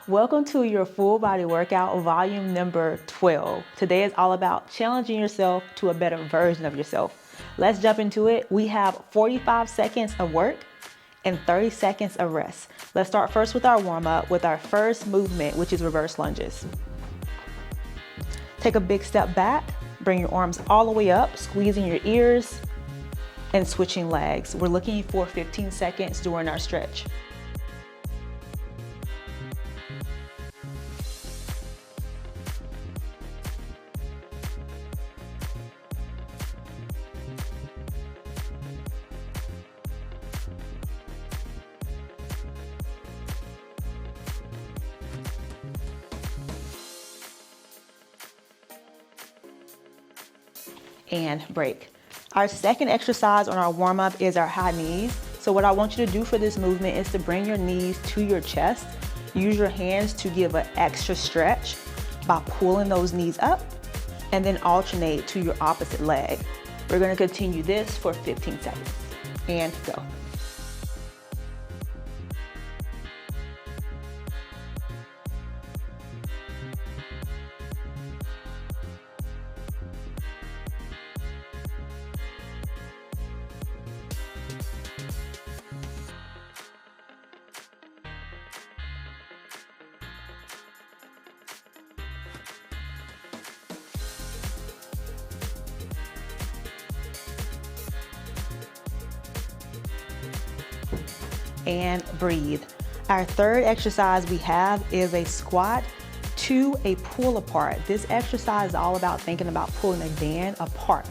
Welcome to your full body workout volume number 12. Today is all about challenging yourself to a better version of yourself. Let's jump into it. We have 45 seconds of work and 30 seconds of rest. Let's start first with our warm up with our first movement, which is reverse lunges. Take a big step back, bring your arms all the way up, squeezing your ears and switching legs. We're looking for 15 seconds during our stretch. And break. Our second exercise on our warm-up is our high knees. So what I want you to do for this movement is to bring your knees to your chest. Use your hands to give an extra stretch by pulling those knees up and then alternate to your opposite leg. We're going to continue this for 15 seconds and go. And breathe. Our third exercise we have is a squat to a pull apart. This exercise is all about thinking about pulling a band apart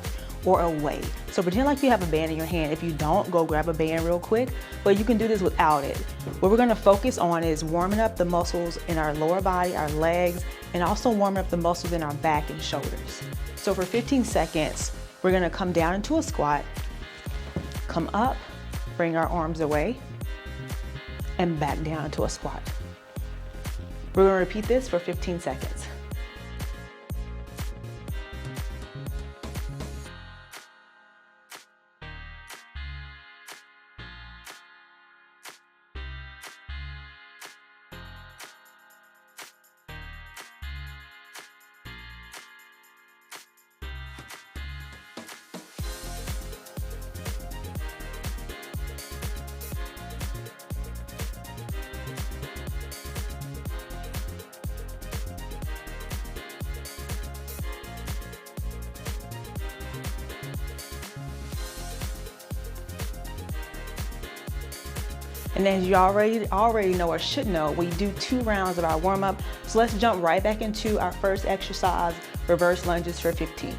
or away. So pretend like you have a band in your hand. If you don't, go grab a band real quick, but you can do this without it. What we're gonna focus on is warming up the muscles in our lower body, our legs, and also warming up the muscles in our back and shoulders. So for 15 seconds, we're gonna come down into a squat, come up, bring our arms away, and back down to a squat. We're gonna repeat this for 15 seconds. And as you already know or should know, we do 2 rounds of our warm up. So let's jump right back into our first exercise, reverse lunges for 15.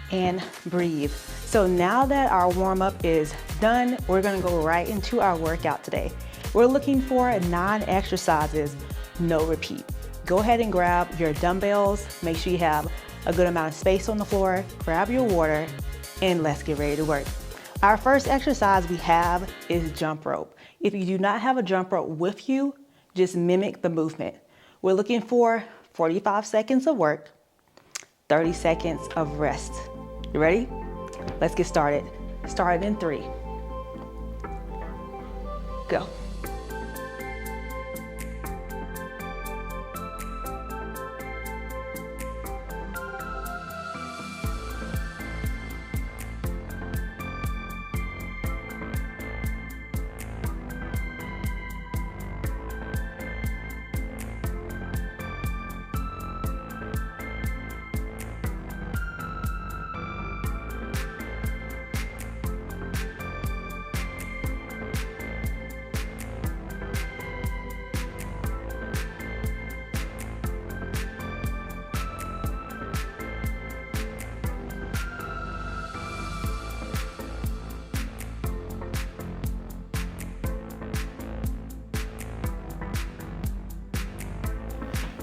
And breathe. So now that our warm up is done, we're gonna go right into our workout today. We're looking for 9 exercises, no repeat. Go ahead and grab your dumbbells. Make sure you have a good amount of space on the floor, grab your water, and let's get ready to work. Our first exercise we have is jump rope. If you do not have a jump rope with you, just mimic the movement. We're looking for 45 seconds of work, 30 seconds of rest. You ready? Let's get started. Start in 3. Go.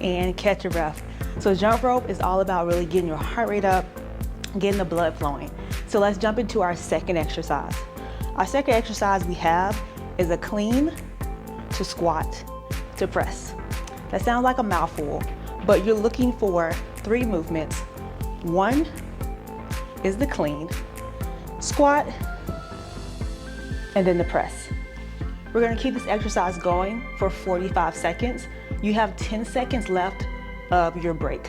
And catch your breath. So jump rope is all about really getting your heart rate up, getting the blood flowing. So let's jump into our second exercise. Our second exercise we have is a clean to squat to press. That sounds like a mouthful, but you're looking for 3 movements. 1 is the clean, squat, and then the press. We're gonna keep this exercise going for 45 seconds. You have 10 seconds left of your break.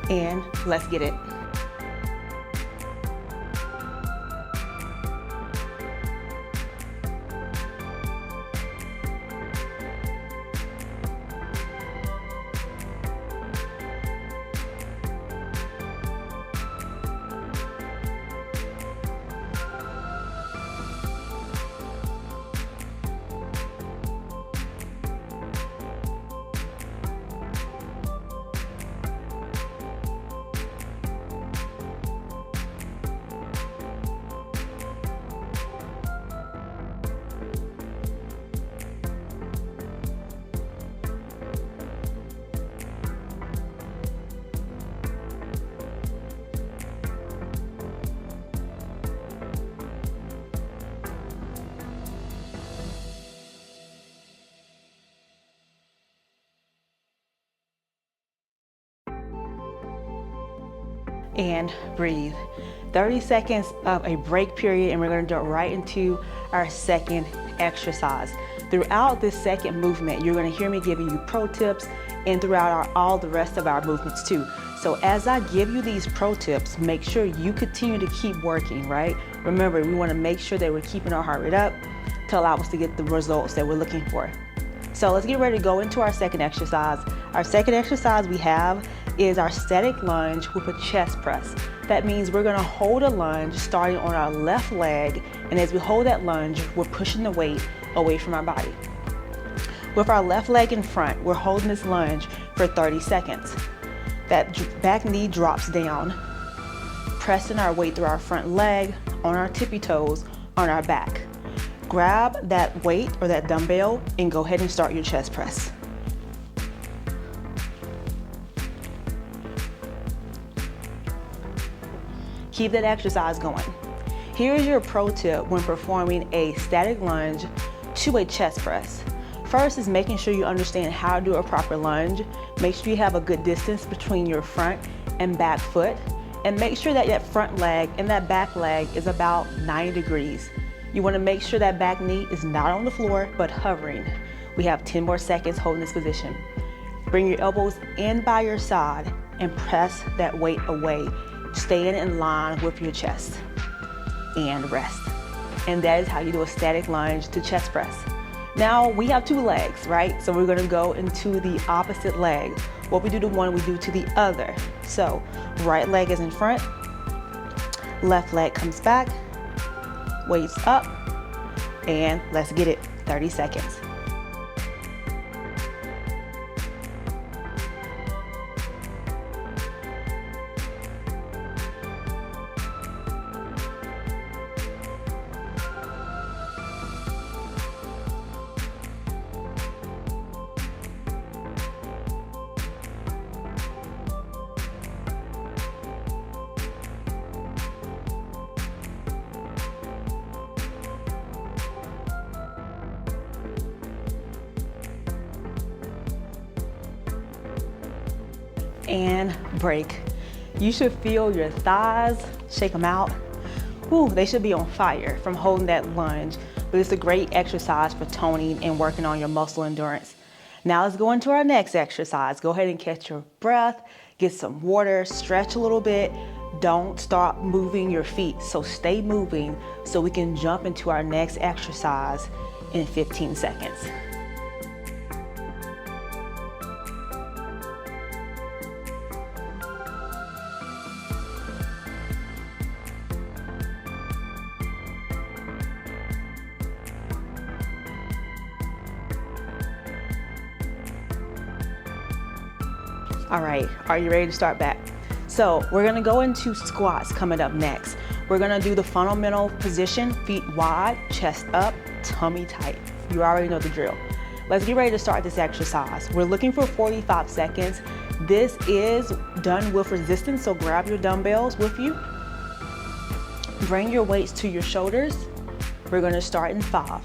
And let's get it. And breathe. 30 seconds of a break period, and we're going to jump right into our second exercise. Throughout this second movement, you're going to hear me giving you pro tips, and throughout all the rest of our movements too. So as I give you these pro tips, make sure you continue to keep working, right? Remember, we want to make sure that we're keeping our heart rate up to allow us to get the results that we're looking for. So let's get ready to go into our second exercise. Our second exercise we have is our static lunge with a chest press. That means we're gonna hold a lunge starting on our left leg, and as we hold that lunge, we're pushing the weight away from our body. With our left leg in front, we're holding this lunge for 30 seconds. That back knee drops down, pressing our weight through our front leg, on our tippy toes, on our back. Grab that weight or that dumbbell and go ahead and start your chest press. Keep that exercise going. Here's your pro tip when performing a static lunge to a chest press. First is making sure you understand how to do a proper lunge. Make sure you have a good distance between your front and back foot, and make sure that that front leg and that back leg is about 90 degrees. You want to make sure that back knee is not on the floor but hovering. We have 10 more seconds holding this position. Bring your elbows in by your side and press that weight away, staying in line with your chest, and rest. And that is how you do a static lunge to chest press. Now we have 2 legs, right? So we're gonna go into the opposite leg. What we do to one, we do to the other. So right leg is in front, left leg comes back, weights up, and let's get it, 30 seconds. and break. You should feel your thighs, shake them out. Ooh, they should be on fire from holding that lunge, but it's a great exercise for toning and working on your muscle endurance. Now let's go into our next exercise. Go ahead and catch your breath, get some water, stretch a little bit. Don't stop moving your feet, so stay moving so we can jump into our next exercise in 15 seconds. All right, are you ready to start back? So we're gonna go into squats coming up next. We're gonna do the fundamental position, feet wide, chest up, tummy tight. You already know the drill. Let's get ready to start this exercise. We're looking for 45 seconds. This is done with resistance, so grab your dumbbells with you. Bring your weights to your shoulders. We're gonna start in 5.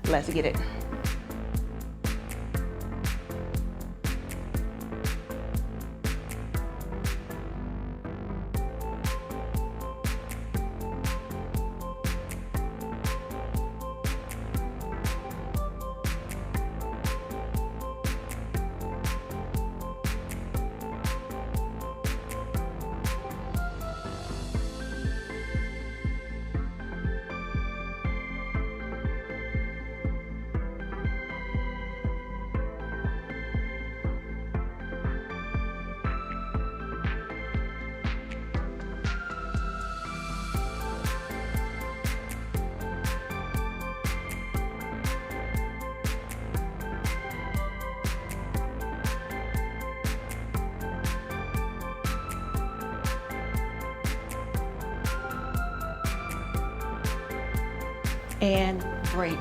Let's get it. And break.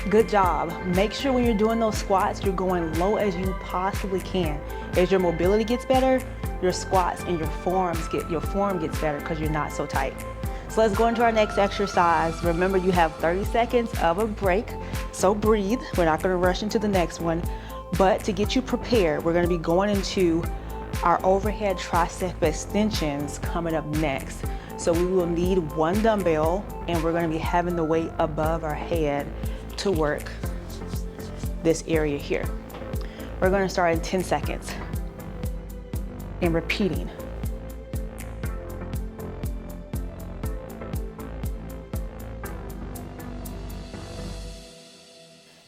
Good job. Make sure when you're doing those squats, you're going low as you possibly can. As your mobility gets better, your squats and your form gets better because you're not so tight. So let's go into our next exercise. Remember, you have 30 seconds of a break, so breathe. We're not gonna rush into the next one, but to get you prepared, we're gonna be going into our overhead tricep extensions coming up next. So we will need 1 dumbbell and we're gonna be having the weight above our head to work this area here. We're gonna start in 10 seconds and repeating.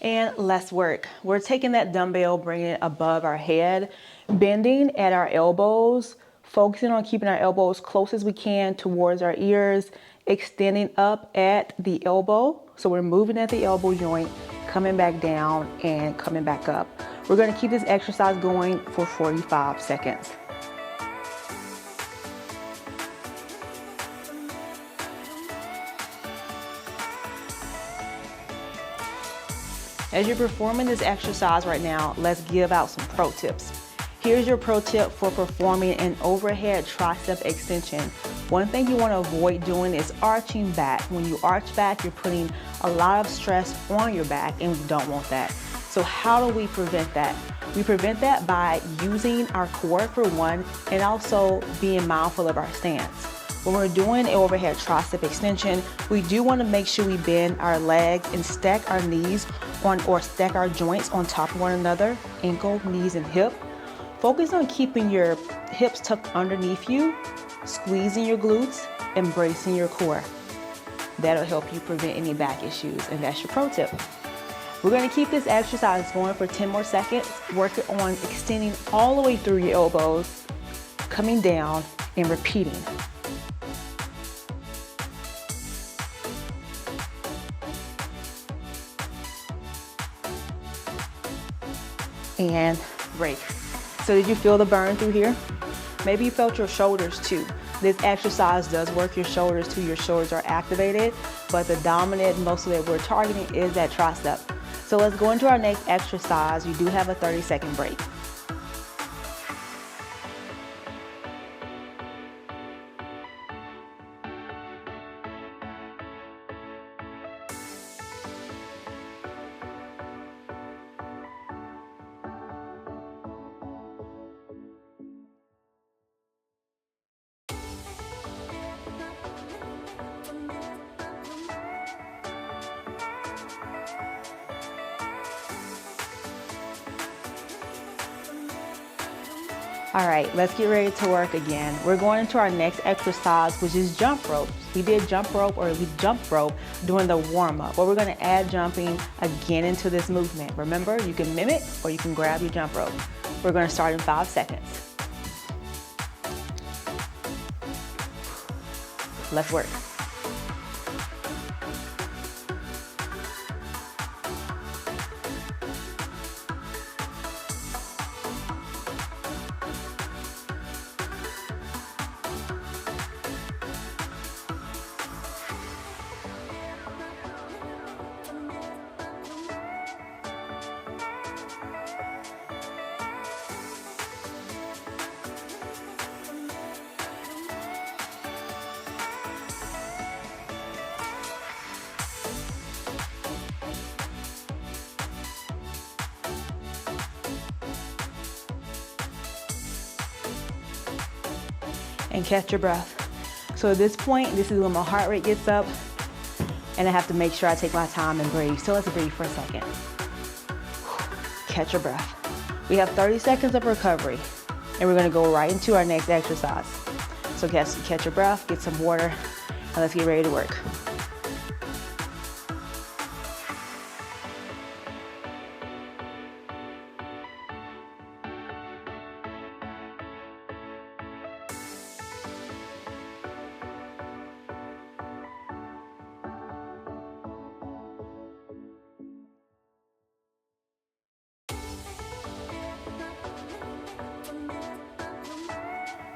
And let's work. We're taking that dumbbell, bringing it above our head, bending at our elbows, focusing on keeping our elbows close as we can towards our ears, extending up at the elbow. So we're moving at the elbow joint, coming back down and coming back up. We're gonna keep this exercise going for 45 seconds. As you're performing this exercise right now, let's give out some pro tips. Here's your pro tip for performing an overhead tricep extension. One thing you want to avoid doing is arching back. When you arch back, you're putting a lot of stress on your back and we don't want that. So how do we prevent that? We prevent that by using our core for one and also being mindful of our stance. When we're doing an overhead tricep extension, we do want to make sure we bend our legs and stack our knees or stack our joints on top of one another, ankle, knees, and hip. Focus on keeping your hips tucked underneath you, squeezing your glutes, and bracing your core. That'll help you prevent any back issues, and that's your pro tip. We're gonna keep this exercise going for 10 more seconds. Work it on extending all the way through your elbows, coming down, and repeating. And break. So did you feel the burn through here? Maybe you felt your shoulders too. This exercise does work your shoulders too. Your shoulders are activated, but the dominant muscle that we're targeting is that tricep. So let's go into our next exercise. You do have a 30-second break. All right, let's get ready to work again. We're going into our next exercise, which is jump rope. We did jump rope, or we jump rope during the warm up, but we're gonna add jumping again into this movement. Remember, you can mimic or you can grab your jump rope. We're gonna start in 5 seconds. Let's work. And catch your breath. So at this point, this is when my heart rate gets up and I have to make sure I take my time and breathe. So let's breathe for a second. Catch your breath. We have 30 seconds of recovery and we're gonna go right into our next exercise. So catch your breath, get some water, and let's get ready to work.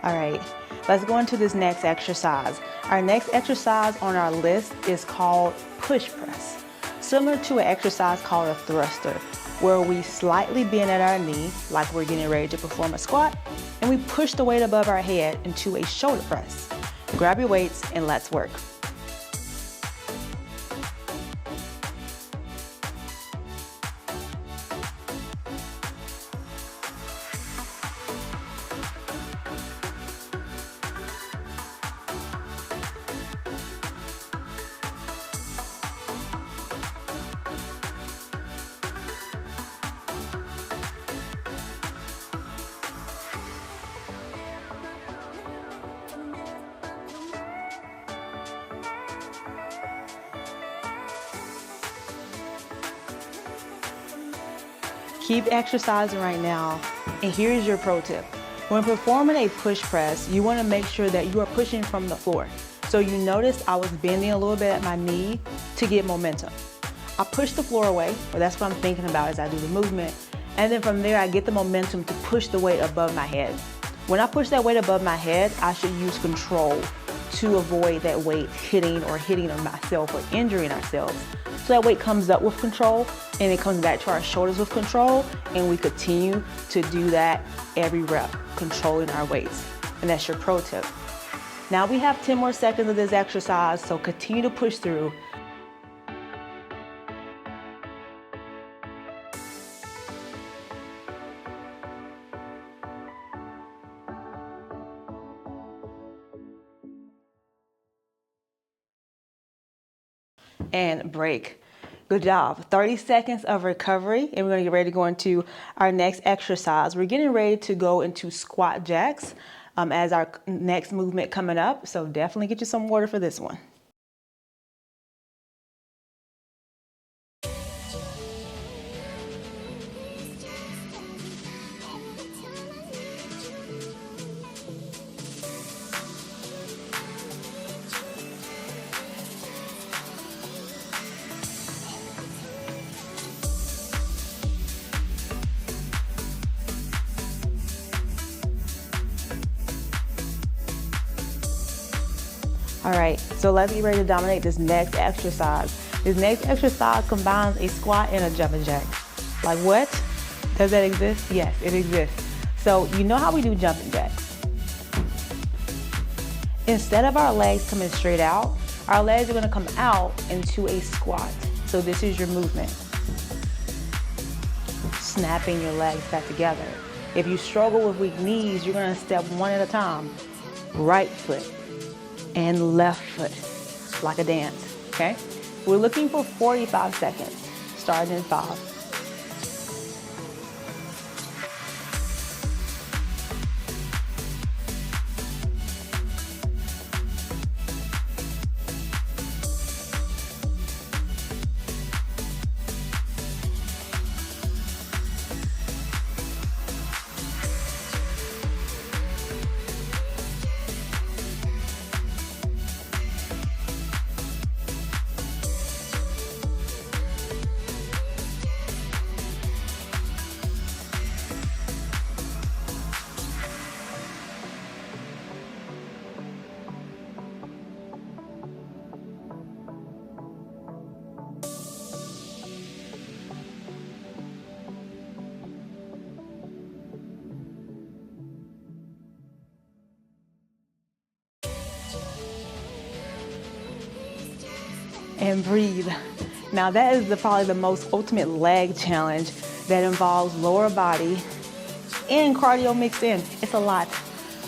All right, let's go into this next exercise. Our next exercise on our list is called push press. Similar to an exercise called a thruster, where we slightly bend at our knee, like we're getting ready to perform a squat, and we push the weight above our head into a shoulder press. Grab your weights and let's work. Keep exercising right now, and here's your pro tip. When performing a push press, you want to make sure that you are pushing from the floor. So you notice I was bending a little bit at my knee to get momentum. I push the floor away, or that's what I'm thinking about as I do the movement, and then from there I get the momentum to push the weight above my head. When I push that weight above my head, I should use control to avoid that weight hitting on myself or injuring ourselves. So that weight comes up with control and it comes back to our shoulders with control, and we continue to do that every rep, controlling our weights. And that's your pro tip. Now we have 10 more seconds of this exercise, so continue to push through. And break. Good job. 30 seconds of recovery, and we're gonna get ready to go into our next exercise. We're getting ready to go into squat jacks as our next movement coming up, so definitely get you some water for this one. All right, so let's get ready to dominate this next exercise. This next exercise combines a squat and a jumping jack. Like what? Does that exist? Yes, it exists. So you know how we do jumping jacks. Instead of our legs coming straight out, our legs are gonna come out into a squat. So this is your movement. Snapping your legs back together. If you struggle with weak knees, you're gonna step one at a time. Right foot and left foot, like a dance, okay? We're looking for 45 seconds, starting in 5. and breathe. Now that is probably the most ultimate leg challenge that involves lower body and cardio mixed in. It's a lot.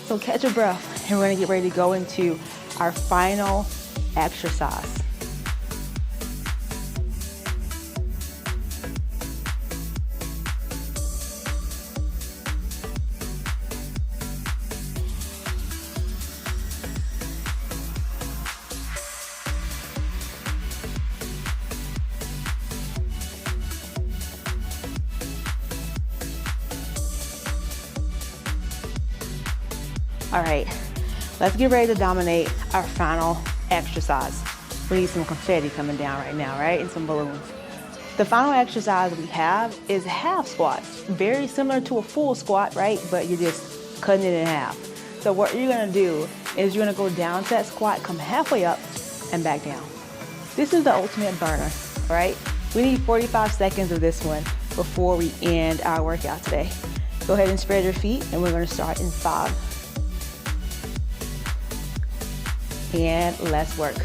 So catch your breath, and we're gonna get ready to go into our final exercise. All right, let's get ready to dominate our final exercise. We need some confetti coming down right now, right? And some balloons. The final exercise we have is half squats. Very similar to a full squat, right? But you're just cutting it in half. So what you're gonna do is you're gonna go down to that squat, come halfway up and back down. This is the ultimate burner, right? We need 45 seconds of this one before we end our workout today. Go ahead and spread your feet, and we're gonna start in 5. And let's work.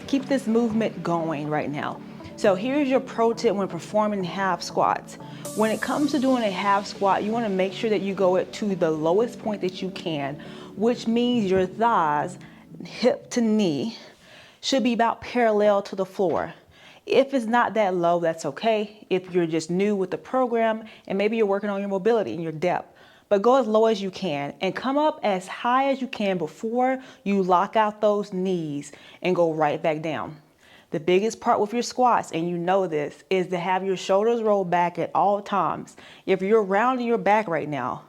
Keep this movement going right now. So here's your pro tip when performing half squats. When it comes to doing a half squat, you want to make sure that you go to the lowest point that you can, which means your thighs, hip to knee, should be about parallel to the floor. If it's not that low, that's okay. If you're just new with the program and maybe you're working on your mobility and your depth, but go as low as you can and come up as high as you can before you lock out those knees and go right back down. The biggest part with your squats, and you know this, is to have your shoulders rolled back at all times. If you're rounding your back right now,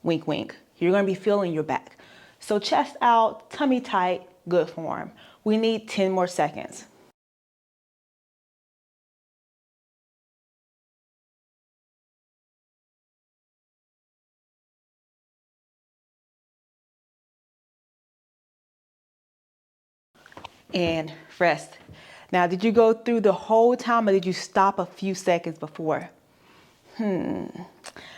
wink, wink, you're gonna be feeling your back. So chest out, tummy tight, good form. We need 10 more seconds. And rest. Now, did you go through the whole time, or did you stop a few seconds before? That's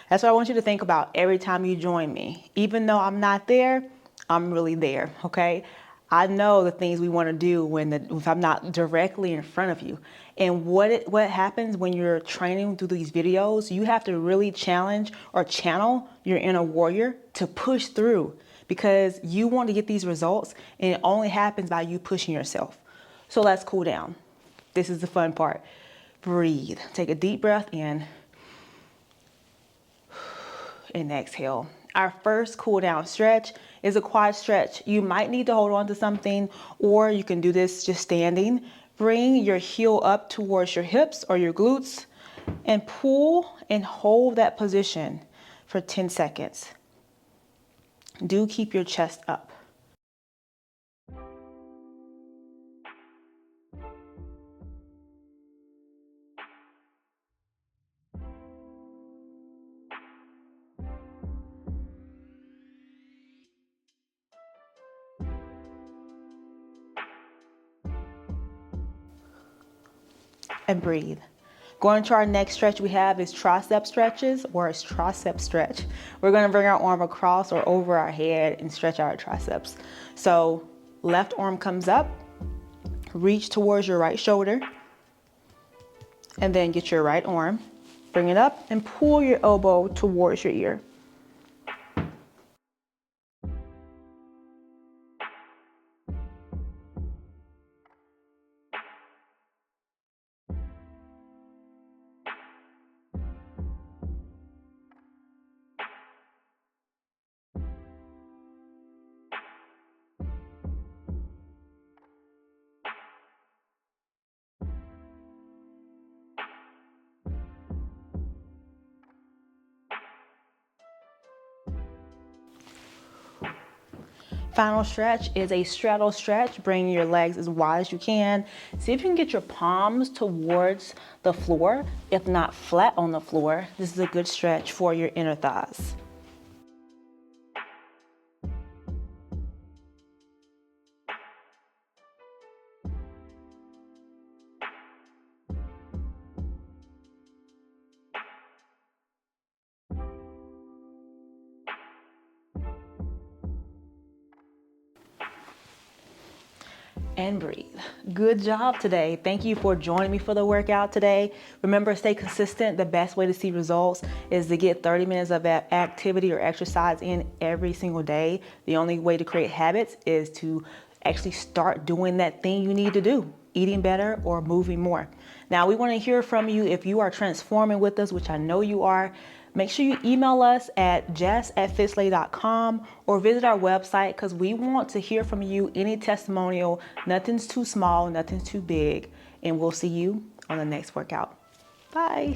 what I want you to think about every time you join me. Even though I'm not there, I'm really there, okay? I know the things we want to do if I'm not directly in front of you. And what happens when you're training through these videos, you have to really challenge or channel your inner warrior to push through, because you want to get these results, and it only happens by you pushing yourself. So let's cool down. This is the fun part. Breathe. Take a deep breath in and exhale. Our first cool down stretch is a quad stretch. You might need to hold on to something, or you can do this just standing. Bring your heel up towards your hips or your glutes and pull and hold that position for 10 seconds. Do keep your chest up. And breathe. Going to our next stretch we have is tricep stretches, or it's tricep stretch. We're gonna bring our arm across or over our head and stretch our triceps. So left arm comes up, reach towards your right shoulder, and then get your right arm, bring it up and pull your elbow towards your ear. Final stretch is a straddle stretch. Bring your legs as wide as you can. See if you can get your palms towards the floor, if not flat on the floor. This is a good stretch for your inner thighs. and breathe. Good job today. Thank you for joining me for the workout today. Remember, stay consistent. The best way to see results is to get 30 minutes of activity or exercise in every single day. The only way to create habits is to actually start doing that thing you need to do, eating better or moving more. Now, we want to hear from you if you are transforming with us, which I know you are. Make sure you email us at jess@fitslay.com or visit our website, because we want to hear from you. Any testimonial, nothing's too small, nothing's too big, and we'll see you on the next workout. Bye.